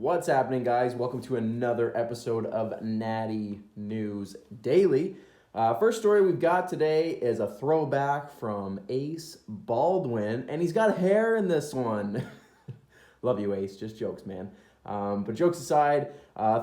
What's happening, guys? Welcome to another episode of Natty News Daily. First story we've got today is a throwback from Ace Baldwin, and he's got hair in this one. Love you, Ace. Just jokes, man. But jokes aside,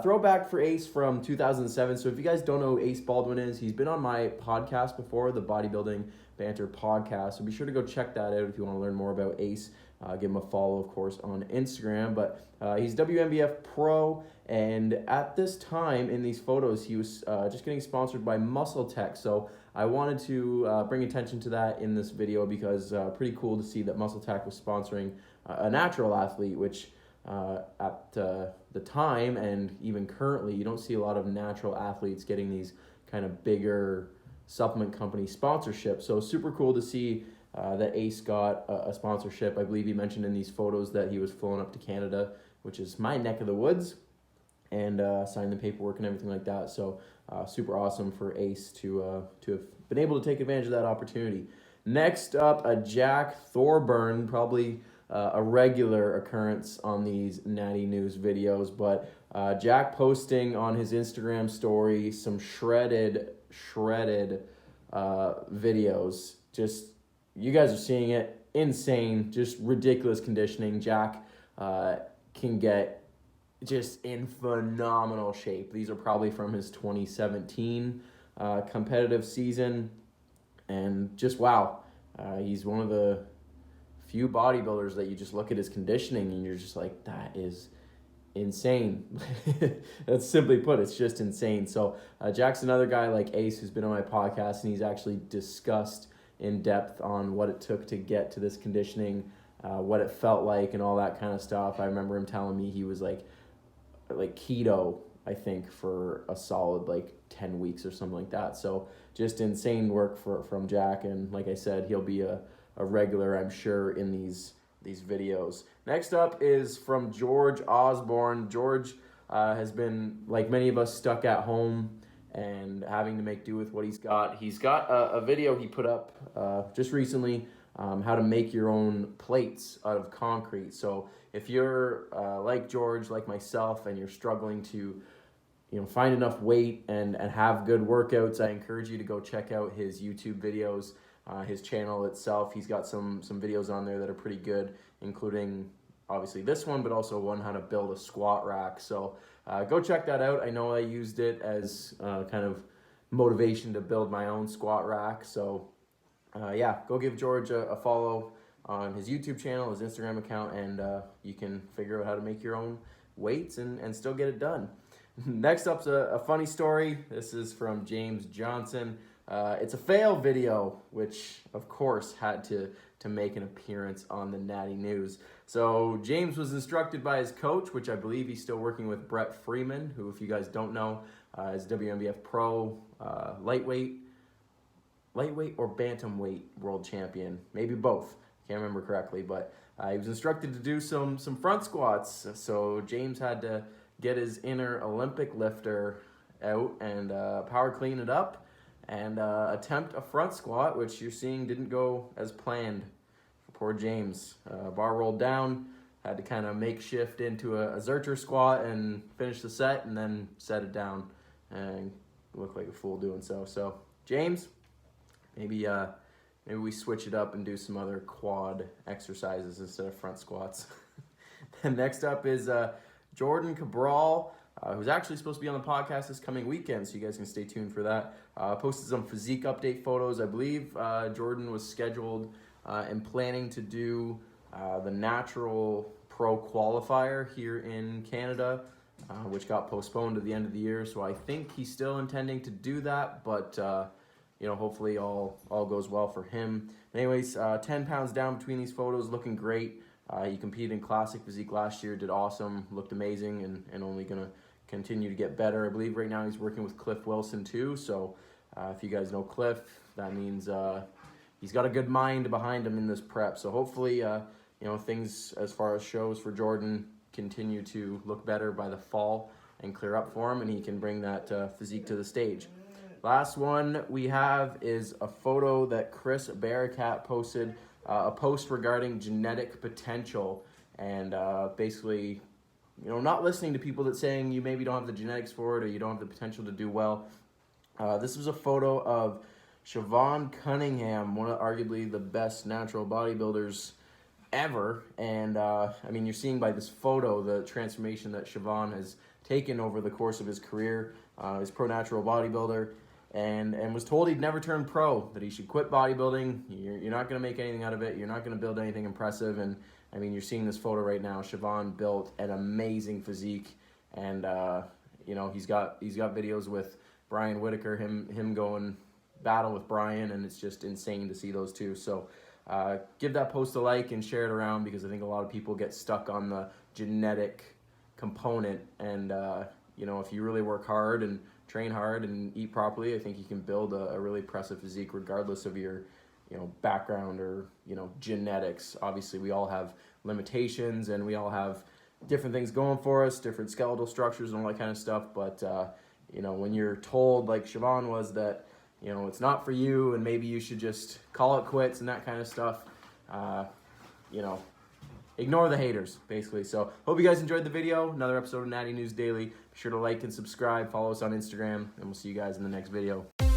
throwback for Ace from 2007. So if you guys don't know who Ace Baldwin is, he's been on my podcast before, the Bodybuilding Banter podcast. So be sure to go check that out if you want to learn more about Ace. Give him a follow, of course, on Instagram. But he's WNBF Pro, and at this time in these photos, he was just getting sponsored by MuscleTech. So I wanted to bring attention to that in this video because pretty cool to see that MuscleTech was sponsoring a natural athlete, which at the time and even currently, you don't see a lot of natural athletes getting these kind of bigger supplement company sponsorships. So super cool to see that Ace got a sponsorship. I believe he mentioned in these photos that he was flown up to Canada, which is my neck of the woods, and signed the paperwork and everything like that. So super awesome for Ace to have been able to take advantage of that opportunity. Next up, a Jack Thorburn, probably a regular occurrence on these Natty News videos, but Jack posting on his Instagram story some shredded videos. Just, you guys are seeing it, insane, just ridiculous conditioning. Jack can get just in phenomenal shape. These are probably from his 2017 competitive season, and just wow, he's one of the few bodybuilders that you just look at his conditioning and you're just like, that is insane. That's simply put, it's just insane. So Jack's another guy like Ace who's been on my podcast, and he's actually discussed in depth on what it took to get to this conditioning, what it felt like and all that kind of stuff. I remember him telling me he was like keto, I think, for a solid like 10 weeks or something like that. So just insane work from Jack, and like I said, he'll be a regular, I'm sure, in these videos. Next up is from George Osbourne. George has been, like many of us, stuck at home and having to make do with what he's got. He's got a video he put up just recently, how to make your own plates out of concrete. So if you're like George, like myself, and you're struggling to find enough weight and have good workouts, I encourage you to go check out his YouTube videos. His channel itself, he's got some videos on there that are pretty good, including obviously this one, but also one how to build a squat rack. So go check that out. I know I used it as kind of motivation to build my own squat rack. So yeah, go give George a follow on his YouTube channel, his Instagram account, and you can figure out how to make your own weights and still get it done. Next up's a funny story. This is from James Johnson. It's a fail video, which of course had to make an appearance on the Natty News. So James was instructed by his coach, which I believe he's still working with, Brett Freeman, who, if you guys don't know, is WNBF Pro lightweight or bantamweight world champion, maybe both. Can't remember correctly, but he was instructed to do some front squats. So James had to get his inner Olympic lifter out and power clean it up and attempt a front squat, which you're seeing didn't go as planned for poor James. Bar rolled down, had to kind of makeshift into a Zercher squat and finish the set, and then set it down and looked like a fool doing so. So James, maybe we switch it up and do some other quad exercises instead of front squats. And next up is Jordan Carbal, who's actually supposed to be on the podcast this coming weekend, so you guys can stay tuned for that. Posted some physique update photos. I believe Jordan was scheduled and planning to do the Natural Pro Qualifier here in Canada, which got postponed to the end of the year. So I think he's still intending to do that, but hopefully all goes well for him. Anyways, 10 pounds down between these photos, looking great. He competed in Classic Physique last year, did awesome, looked amazing, and only going to continue to get better. I believe right now he's working with Cliff Wilson too, so if you guys know Cliff, that means he's got a good mind behind him in this prep. So hopefully, things as far as shows for Jordan continue to look better by the fall and clear up for him, and he can bring that physique to the stage. Last one we have is a photo that Chris Barakat posted, a post regarding genetic potential, and basically not listening to people that saying you maybe don't have the genetics for it or you don't have the potential to do well. This was a photo of Siobhan Cunningham, one of arguably the best natural bodybuilders ever. And I mean, you're seeing by this photo the transformation that Siobhan has taken over the course of his career. He's a pro natural bodybuilder and was told he'd never turn pro, that he should quit bodybuilding. You're not going to make anything out of it. You're not going to build anything impressive. And I mean, you're seeing this photo right now. Siobhan built an amazing physique, and he's got videos with Brian Whitaker, him going battle with Brian, and it's just insane to see those two. So give that post a like and share it around, because I think a lot of people get stuck on the genetic component. And if you really work hard and train hard and eat properly, I think you can build a really impressive physique regardless of your background or genetics. Obviously we all have limitations and we all have different things going for us, different skeletal structures and all that kind of stuff. But when you're told, like Siobhan was, that it's not for you and maybe you should just call it quits and that kind of stuff, ignore the haters, basically. So hope you guys enjoyed the video. Another episode of Natty News Daily. Be sure to like and subscribe, follow us on Instagram, and we'll see you guys in the next video.